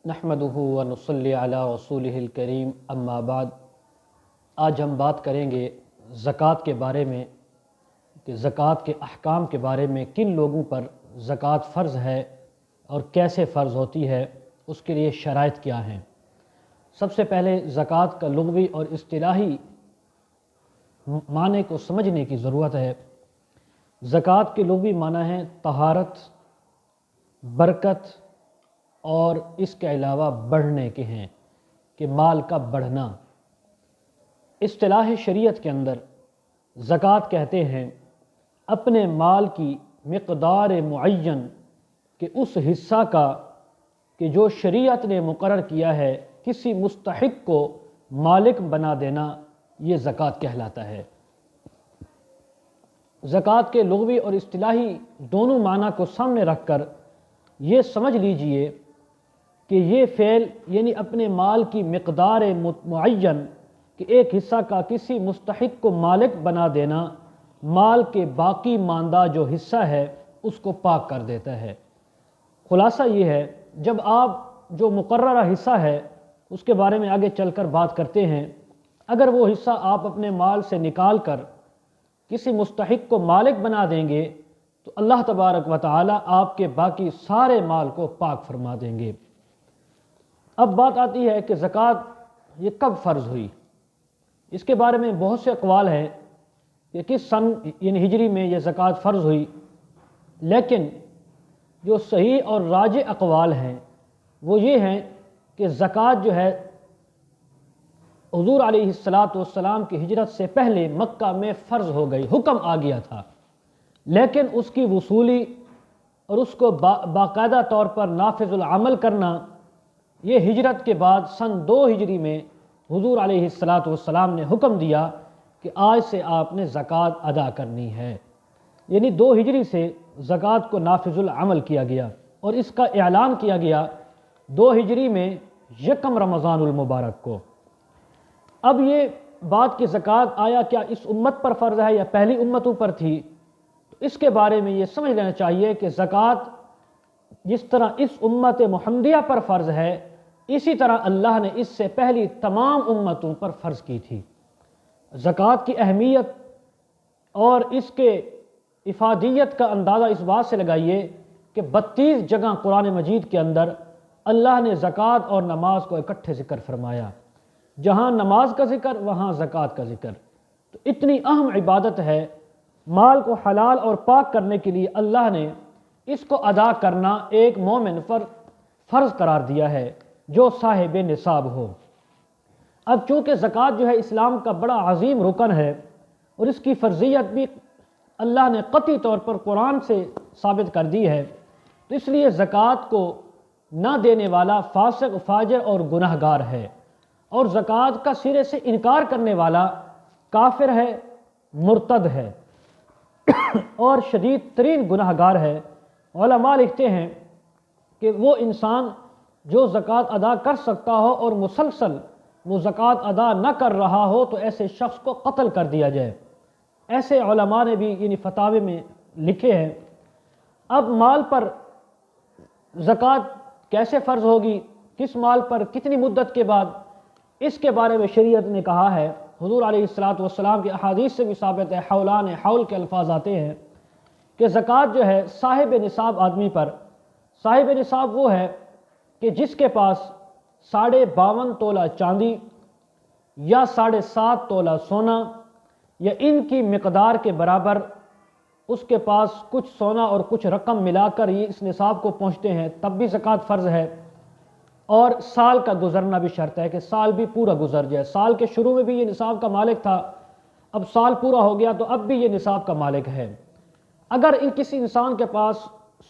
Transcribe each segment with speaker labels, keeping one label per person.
Speaker 1: نحمدہ ونصلی علی رسولہ الکریم اما بعد۔ آج ہم بات کریں گے زکوٰۃ کے بارے میں کہ زکوٰۃ کے احکام کے بارے میں، کن لوگوں پر زکوٰۃ فرض ہے اور کیسے فرض ہوتی ہے، اس کے لیے شرائط کیا ہیں۔ سب سے پہلے زکوٰۃ کا لغوی اور اصطلاحی معنی کو سمجھنے کی ضرورت ہے۔ زکوٰۃ کے لغوی معنی ہیں طہارت، برکت اور اس کے علاوہ بڑھنے کے ہیں کہ مال کا بڑھنا۔ اصطلاح شریعت کے اندر زکوٰۃ کہتے ہیں اپنے مال کی مقدار معین کہ اس حصہ کا کہ جو شریعت نے مقرر کیا ہے کسی مستحق کو مالک بنا دینا، یہ زکوٰۃ کہلاتا ہے۔ زکوٰۃ کے لغوی اور اصطلاحی دونوں معنی کو سامنے رکھ کر یہ سمجھ لیجئے کہ یہ فعل یعنی اپنے مال کی مقدار معین کہ ایک حصہ کا کسی مستحق کو مالک بنا دینا، مال کے باقی ماندہ جو حصہ ہے اس کو پاک کر دیتا ہے۔ خلاصہ یہ ہے، جب آپ جو مقررہ حصہ ہے اس کے بارے میں آگے چل کر بات کرتے ہیں، اگر وہ حصہ آپ اپنے مال سے نکال کر کسی مستحق کو مالک بنا دیں گے تو اللہ تبارک و تعالی آپ کے باقی سارے مال کو پاک فرما دیں گے۔ اب بات آتی ہے کہ زکوٰۃ یہ کب فرض ہوئی۔ اس کے بارے میں بہت سے اقوال ہیں کہ کس سن یعنی ہجری میں یہ زکوٰۃ فرض ہوئی، لیکن جو صحیح اور راجح اقوال ہیں وہ یہ ہیں کہ زکوٰۃ جو ہے حضور علیہ السلام کی ہجرت سے پہلے مکہ میں فرض ہو گئی، حکم آ گیا تھا، لیکن اس کی وصولی اور اس کو باقاعدہ طور پر نافذ العمل کرنا یہ ہجرت کے بعد سن 2 ہجری میں حضور علیہ السلام نے حکم دیا کہ آج سے آپ نے زکوٰۃ ادا کرنی ہے، یعنی 2 ہجری سے زکوٰۃ کو نافذ العمل کیا گیا اور اس کا اعلان کیا گیا 2 ہجری میں 1 رمضان المبارک کو۔ اب یہ بات کہ زکوٰۃ آیا کیا اس امت پر فرض ہے یا پہلی امتوں پر تھی، تو اس کے بارے میں یہ سمجھ لینا چاہیے کہ زکوٰۃ جس طرح اس امت محمدیہ پر فرض ہے، اسی طرح اللہ نے اس سے پہلی تمام امتوں پر فرض کی تھی۔ زکوٰۃ کی اہمیت اور اس کے افادیت کا اندازہ اس بات سے لگائیے کہ 32 جگہ قرآن مجید کے اندر اللہ نے زکوٰۃ اور نماز کو اکٹھے ذکر فرمایا۔ جہاں نماز کا ذکر وہاں زکوٰۃ کا ذکر۔ تو اتنی اہم عبادت ہے، مال کو حلال اور پاک کرنے کے لیے اللہ نے اس کو ادا کرنا ایک مومن پر فرض قرار دیا ہے جو صاحب نصاب ہو۔ اب چونکہ زکوٰۃ جو ہے اسلام کا بڑا عظیم رکن ہے اور اس کی فرضیت بھی اللہ نے قطعی طور پر قرآن سے ثابت کر دی ہے، تو اس لیے زکوٰۃ کو نہ دینے والا فاسق، فاجر اور گناہ گار ہے، اور زکوٰۃ کا سرے سے انکار کرنے والا کافر ہے، مرتد ہے اور شدید ترین گناہ گار ہے۔ علماء لکھتے ہیں کہ وہ انسان جو زکوٰۃ ادا کر سکتا ہو اور مسلسل وہ زکوٰۃ ادا نہ کر رہا ہو تو ایسے شخص کو قتل کر دیا جائے۔ ایسے علماء نے بھی یعنی فتاوی میں لکھے ہیں۔ اب مال پر زکوٰۃ کیسے فرض ہوگی، کس مال پر کتنی مدت کے بعد، اس کے بارے میں شریعت نے کہا ہے۔ حضور علیہ السلام کی احادیث سے بھی ثابت ہے، حولان حول کے الفاظ آتے ہیں کہ زکوٰۃ جو ہے صاحب نصاب آدمی پر، صاحب نصاب وہ ہے کہ جس کے پاس 52.5 تولہ چاندی یا 7.5 تولہ سونا یا ان کی مقدار کے برابر اس کے پاس کچھ سونا اور کچھ رقم ملا کر یہ اس نصاب کو پہنچتے ہیں، تب بھی زکوٰۃ فرض ہے۔ اور سال کا گزرنا بھی شرط ہے کہ سال بھی پورا گزر جائے۔ سال کے شروع میں بھی یہ نصاب کا مالک تھا، اب سال پورا ہو گیا تو اب بھی یہ نصاب کا مالک ہے۔ اگر کسی انسان کے پاس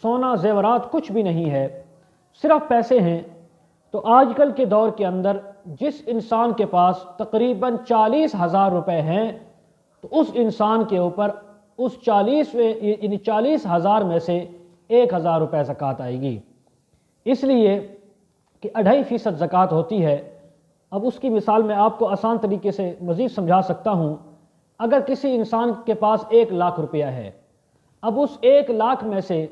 Speaker 1: سونا زیورات کچھ بھی نہیں ہے، صرف پیسے ہیں، تو آج کل کے دور کے اندر جس انسان کے پاس تقریباً 40,000 روپے ہیں تو اس انسان کے اوپر اس 40,000 میں سے 1,000 روپے زکوٰۃ آئے گی، اس لیے کہ 2.5% زکوٰۃ ہوتی ہے۔ اب اس کی مثال میں آپ کو آسان طریقے سے مزید سمجھا سکتا ہوں۔ اگر کسی انسان کے پاس 1 لاکھ روپیہ ہے، اب اس 1 لاکھ میں سے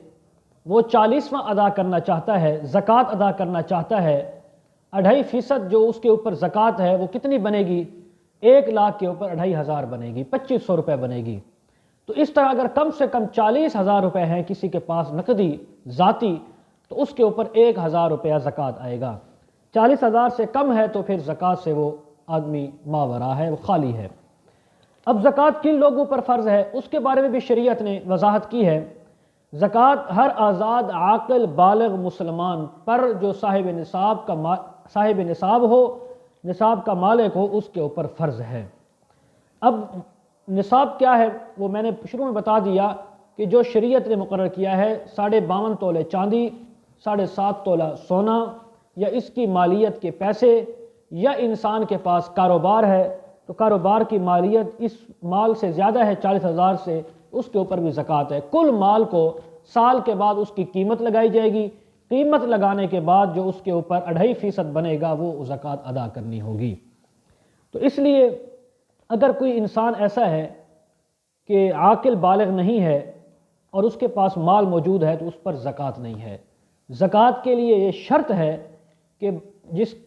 Speaker 1: وہ 40واں ادا کرنا چاہتا ہے، زکوٰۃ ادا کرنا چاہتا ہے، 2.5% جو اس کے اوپر زکوٰۃ ہے وہ کتنی بنے گی؟ 1,00,000 کے اوپر 2,500 بنے گی، 2,500 روپے بنے گی۔ تو اس طرح اگر کم سے کم 40,000 روپے ہیں کسی کے پاس نقدی ذاتی، تو اس کے اوپر 1,000 روپیہ زکوٰۃ آئے گا۔ 40,000 سے کم ہے تو پھر زکوٰۃ سے وہ آدمی ماورا ہے، وہ خالی ہے۔ اب زکوٰۃ کن لوگوں پر فرض ہے اس کے بارے میں بھی شریعت نے وضاحت کی ہے۔ زکوٰۃ ہر آزاد عاقل بالغ مسلمان پر جو صاحب نصاب ہو، نصاب کا مالک ہو، اس کے اوپر فرض ہے۔ اب نصاب کیا ہے وہ میں نے شروع میں بتا دیا کہ جو شریعت نے مقرر کیا ہے 52.5 تولے چاندی، 7.5 تولہ سونا، یا اس کی مالیت کے پیسے، یا انسان کے پاس کاروبار ہے تو کاروبار کی مالیت اس مال سے زیادہ ہے 40,000 سے، اس کے اوپر بھی زکوٰۃ ہے۔ کل مال کو سال کے بعد اس کی قیمت لگائی جائے گی، قیمت لگانے کے بعد جو اس کے اوپر 2.5% بنے گا وہ زکوٰۃ ادا کرنی ہوگی۔ تو اس لیے اگر کوئی انسان ایسا ہے کہ عاقل بالغ نہیں ہے اور اس کے پاس مال موجود ہے تو اس پر زکوٰۃ نہیں ہے۔ زکوٰۃ کے لیے یہ شرط ہے کہ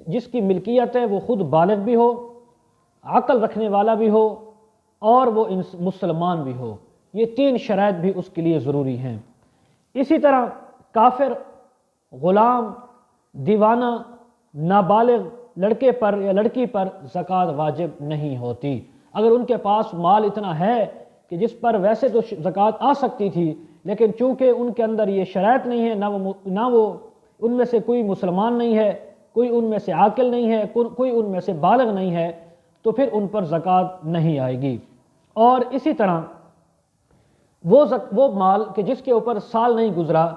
Speaker 1: جس کی ملکیت ہے وہ خود بالغ بھی ہو، عقل رکھنے والا بھی ہو، اور وہ مسلمان بھی ہو۔ یہ 3 شرائط بھی اس کے لیے ضروری ہیں۔ اسی طرح کافر، غلام، دیوانہ، نابالغ لڑکے پر یا لڑکی پر زکوٰۃ واجب نہیں ہوتی۔ اگر ان کے پاس مال اتنا ہے کہ جس پر ویسے تو زکوٰۃ آ سکتی تھی، لیکن چونکہ ان کے اندر یہ شرائط نہیں ہے، نہ وہ ان میں سے کوئی مسلمان نہیں ہے، کوئی ان میں سے عاقل نہیں ہے، کوئی ان میں سے بالغ نہیں ہے، تو پھر ان پر زکوٰۃ نہیں آئے گی۔ اور اسی طرح وہ مال کہ جس کے اوپر سال نہیں گزرا،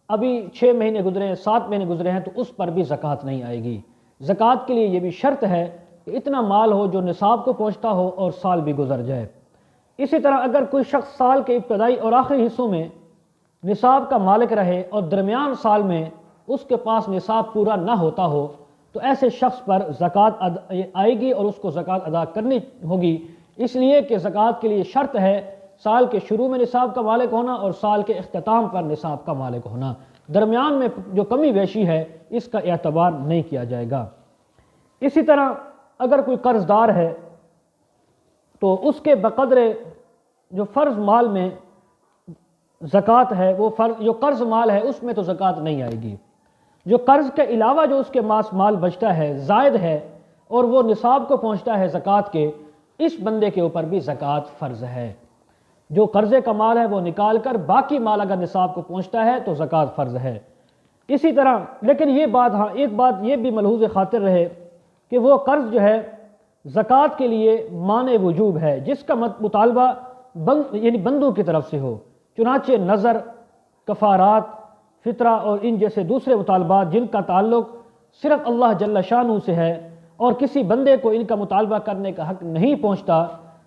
Speaker 1: ابھی 6 مہینے گزرے ہیں، 7 مہینے گزرے ہیں، تو اس پر بھی زکوٰۃ نہیں آئے گی۔ زکوٰۃ کے لیے یہ بھی شرط ہے کہ اتنا مال ہو جو نصاب کو پہنچتا ہو اور سال بھی گزر جائے۔ اسی طرح اگر کوئی شخص سال کے ابتدائی اور آخری حصوں میں نصاب کا مالک رہے اور درمیان سال میں اس کے پاس نصاب پورا نہ ہوتا ہو، تو ایسے شخص پر زکوٰۃ آئے گی اور اس کو زکوٰۃ ادا کرنی ہوگی، اس لیے کہ زکوٰۃ کے لیے شرط ہے سال کے شروع میں نصاب کا مالک ہونا اور سال کے اختتام پر نصاب کا مالک ہونا۔ درمیان میں جو کمی بیشی ہے اس کا اعتبار نہیں کیا جائے گا۔ اسی طرح اگر کوئی قرض دار ہے تو اس کے بقدر جو فرض مال میں زکوٰۃ ہے، وہ جو قرض مال ہے اس میں تو زکوٰۃ نہیں آئے گی۔ جو قرض کے علاوہ جو اس کے پاس مال بچتا ہے، زائد ہے، اور وہ نصاب کو پہنچتا ہے زکوٰۃ کے، اس بندے کے اوپر بھی زکوٰۃ فرض ہے۔ جو قرضے کا مال ہے وہ نکال کر باقی مال اگر نصاب کو پہنچتا ہے تو زکوٰۃ فرض ہے۔ اسی طرح لیکن ایک بات یہ بھی ملحوظ خاطر رہے کہ وہ قرض جو ہے زکوٰۃ کے لیے مانع وجوب ہے، جس کا مطالبہ یعنی بندوں کی طرف سے ہو، چنانچہ نظر، کفارات، فطرہ اور ان جیسے دوسرے مطالبات جن کا تعلق صرف اللہ جل شانہ سے ہے اور کسی بندے کو ان کا مطالبہ کرنے کا حق نہیں پہنچتا،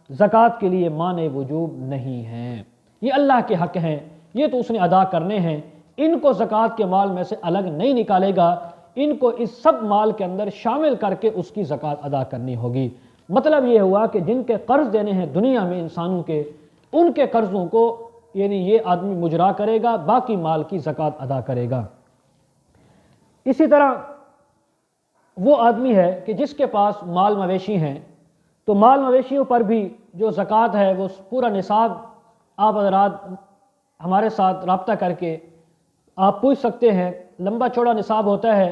Speaker 1: زکوٰۃ کے لیے مانع وجوب نہیں ہیں۔ یہ اللہ کے حق ہیں، یہ تو اس نے ادا کرنے ہیں، ان کو زکوٰۃ کے مال میں سے الگ نہیں نکالے گا، ان کو اس سب مال کے اندر شامل کر کے اس کی زکوٰۃ ادا کرنی ہوگی۔ مطلب یہ ہوا کہ جن کے قرض دینے ہیں دنیا میں انسانوں کے، ان کے قرضوں کو یعنی یہ آدمی مجرا کرے گا، باقی مال کی زکوٰۃ ادا کرے گا۔ اسی طرح وہ آدمی ہے کہ جس کے پاس مال مویشی ہیں، تو مال مویشیوں پر بھی جو زکوٰۃ ہے وہ پورا نصاب آپ حضرات ہمارے ساتھ رابطہ کر کے آپ پوچھ سکتے ہیں، لمبا چوڑا نصاب ہوتا ہے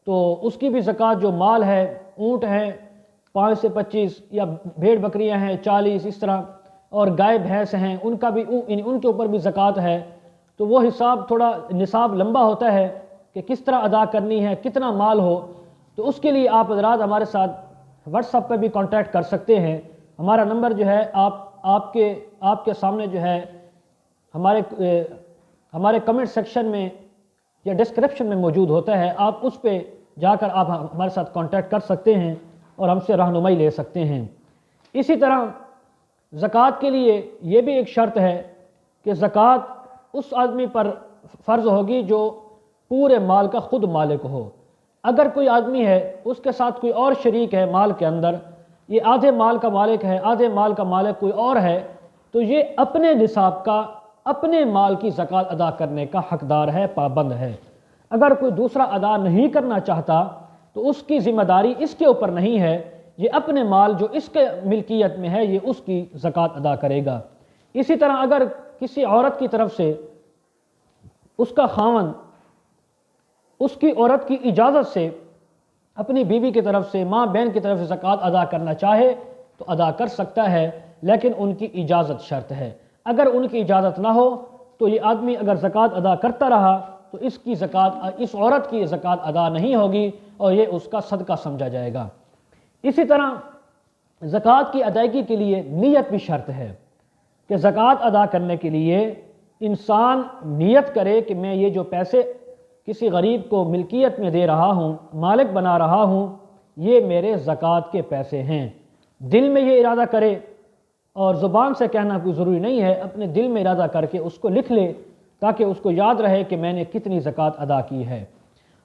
Speaker 1: تو اس کی بھی زکوٰۃ جو مال ہے، اونٹ ہیں 5 سے 25 یا بھیڑ بکریاں ہیں 40، اس طرح، اور گائے بھینس ہیں ان کا بھی ان کے اوپر بھی زکوٰۃ ہے۔ تو وہ حساب تھوڑا نصاب لمبا ہوتا ہے کہ کس طرح ادا کرنی ہے، کتنا مال ہو، تو اس کے لیے آپ حضرات ہمارے ساتھ واٹس ایپ پہ بھی کانٹیکٹ کر سکتے ہیں۔ ہمارا نمبر جو ہے آپ کے سامنے جو ہے ہمارے کمنٹ سیکشن میں یا ڈسکرپشن میں موجود ہوتا ہے، آپ اس پہ جا کر آپ ہمارے ساتھ کانٹیکٹ کر سکتے ہیں اور ہم سے رہنمائی لے سکتے ہیں۔ اسی طرح زکوٰۃ کے لیے یہ بھی ایک شرط ہے کہ زکوٰۃ اس آدمی پر فرض ہوگی جو پورے مال کا خود مالک ہو۔ اگر کوئی آدمی ہے اس کے ساتھ کوئی اور شریک ہے مال کے اندر، یہ آدھے مال کا مالک ہے، آدھے مال کا مالک کوئی اور ہے، تو یہ اپنے نصاب کا اپنے مال کی زکوٰۃ ادا کرنے کا حقدار ہے، پابند ہے۔ اگر کوئی دوسرا ادا نہیں کرنا چاہتا تو اس کی ذمہ داری اس کے اوپر نہیں ہے، یہ اپنے مال جو اس کے ملکیت میں ہے یہ اس کی زکوٰۃ ادا کرے گا۔ اسی طرح اگر کسی عورت کی طرف سے اس کا خاوند اس کی عورت کی اجازت سے اپنی بیوی کی طرف سے، ماں بہن کی طرف سے زکوٰۃ ادا کرنا چاہے تو ادا کر سکتا ہے، لیکن ان کی اجازت شرط ہے۔ اگر ان کی اجازت نہ ہو تو یہ آدمی اگر زکوٰۃ ادا کرتا رہا تو اس کی زکوٰۃ، اس عورت کی زکوٰۃ ادا نہیں ہوگی اور یہ اس کا صدقہ سمجھا جائے گا۔ اسی طرح زکوٰۃ کی ادائیگی کے لیے نیت بھی شرط ہے کہ زکوٰۃ ادا کرنے کے لیے انسان نیت کرے کہ میں یہ جو پیسے کسی غریب کو ملکیت میں دے رہا ہوں، مالک بنا رہا ہوں، یہ میرے زکوٰۃ کے پیسے ہیں۔ دل میں یہ ارادہ کرے، اور زبان سے کہنا کوئی ضروری نہیں ہے، اپنے دل میں ارادہ کر کے اس کو لکھ لے تاکہ اس کو یاد رہے کہ میں نے کتنی زکوٰۃ ادا کی ہے۔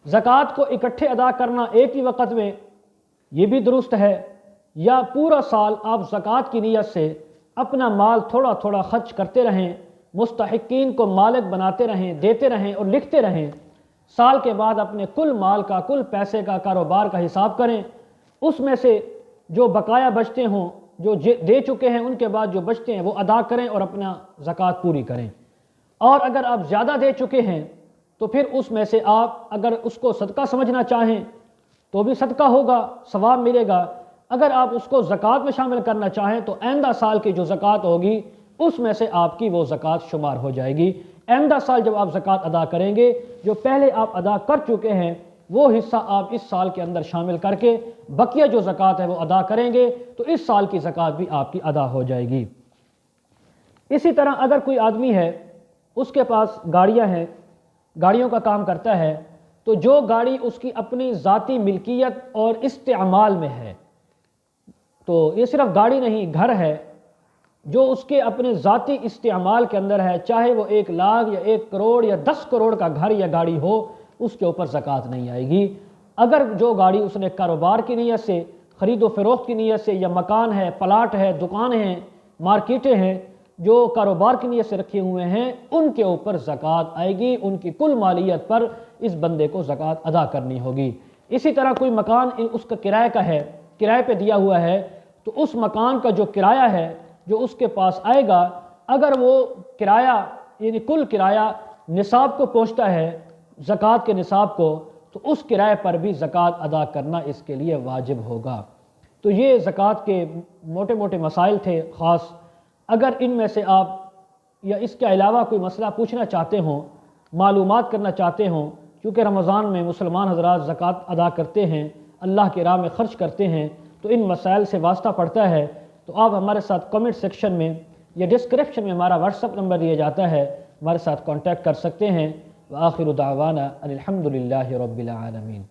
Speaker 1: زکوٰۃ کو اکٹھے ادا کرنا ایک ہی وقت میں یہ بھی درست ہے، یا پورا سال آپ زکوٰۃ کی نیت سے اپنا مال تھوڑا تھوڑا خرچ کرتے رہیں، مستحقین کو مالک بناتے رہیں، دیتے رہیں اور لکھتے رہیں۔ سال کے بعد اپنے کل مال کا، کل پیسے کا، کاروبار کا حساب کریں، اس میں سے جو بقایا بچتے ہوں، جو دے چکے ہیں، ان کے بعد جو بچتے ہیں وہ ادا کریں اور اپنا زکوٰۃ پوری کریں۔ اور اگر آپ زیادہ دے چکے ہیں تو پھر اس میں سے آپ اگر اس کو صدقہ سمجھنا چاہیں تو بھی صدقہ ہوگا، ثواب ملے گا۔ اگر آپ اس کو زکوٰۃ میں شامل کرنا چاہیں تو آئندہ سال کی جو زکوٰۃ ہوگی اس میں سے آپ کی وہ زکوٰۃ شمار ہو جائے گی۔ آئندہ سال جب آپ زکوٰۃ ادا کریں گے، جو پہلے آپ ادا کر چکے ہیں وہ حصہ آپ اس سال کے اندر شامل کر کے بقیہ جو زکوٰۃ ہے وہ ادا کریں گے تو اس سال کی زکوٰۃ بھی آپ کی ادا ہو جائے گی۔ اسی طرح اگر کوئی آدمی ہے، اس کے پاس گاڑیاں ہیں، گاڑیوں کا کام کرتا ہے، تو جو گاڑی اس کی اپنی ذاتی ملکیت اور استعمال میں ہے، تو یہ صرف گاڑی نہیں، گھر ہے جو اس کے اپنے ذاتی استعمال کے اندر ہے، چاہے وہ 1 لاکھ یا 1 کروڑ یا 10 کروڑ کا گھر یا گاڑی ہو، اس کے اوپر زکوٰۃ نہیں آئے گی۔ اگر جو گاڑی اس نے کاروبار کی نیت سے، خرید و فروخت کی نیت سے، یا مکان ہے، پلاٹ ہے، دکانیں ہیں، مارکیٹیں ہیں، جو کاروبار کی نیت سے رکھے ہوئے ہیں، ان کے اوپر زکوٰۃ آئے گی، ان کی کل مالیت پر اس بندے کو زکوٰۃ ادا کرنی ہوگی۔ اسی طرح کوئی مکان اس کا کرائے کا ہے، کرائے پہ دیا ہوا ہے، تو اس مکان کا جو کرایہ ہے جو اس کے پاس آئے گا، اگر وہ کرایہ یعنی کل کرایہ نصاب کو پہنچتا ہے، زکوٰۃ کے نصاب کو، تو اس کرائے پر بھی زکوٰۃ ادا کرنا اس کے لیے واجب ہوگا۔ تو یہ زکوٰۃ کے موٹے موٹے مسائل تھے خاص۔ اگر ان میں سے آپ یا اس کے علاوہ کوئی مسئلہ پوچھنا چاہتے ہوں، معلومات کرنا چاہتے ہوں، کیونکہ رمضان میں مسلمان حضرات زکوٰۃ ادا کرتے ہیں، اللہ کی راہ میں خرچ کرتے ہیں، تو ان مسائل سے واسطہ پڑتا ہے، تو آپ ہمارے ساتھ کمنٹ سیکشن میں یا ڈسکرپشن میں ہمارا واٹس ایپ نمبر دیا جاتا ہے، ہمارے ساتھ کانٹیکٹ کر سکتے ہیں۔ وآخر دعوانا ان الحمد للہ رب العالمین۔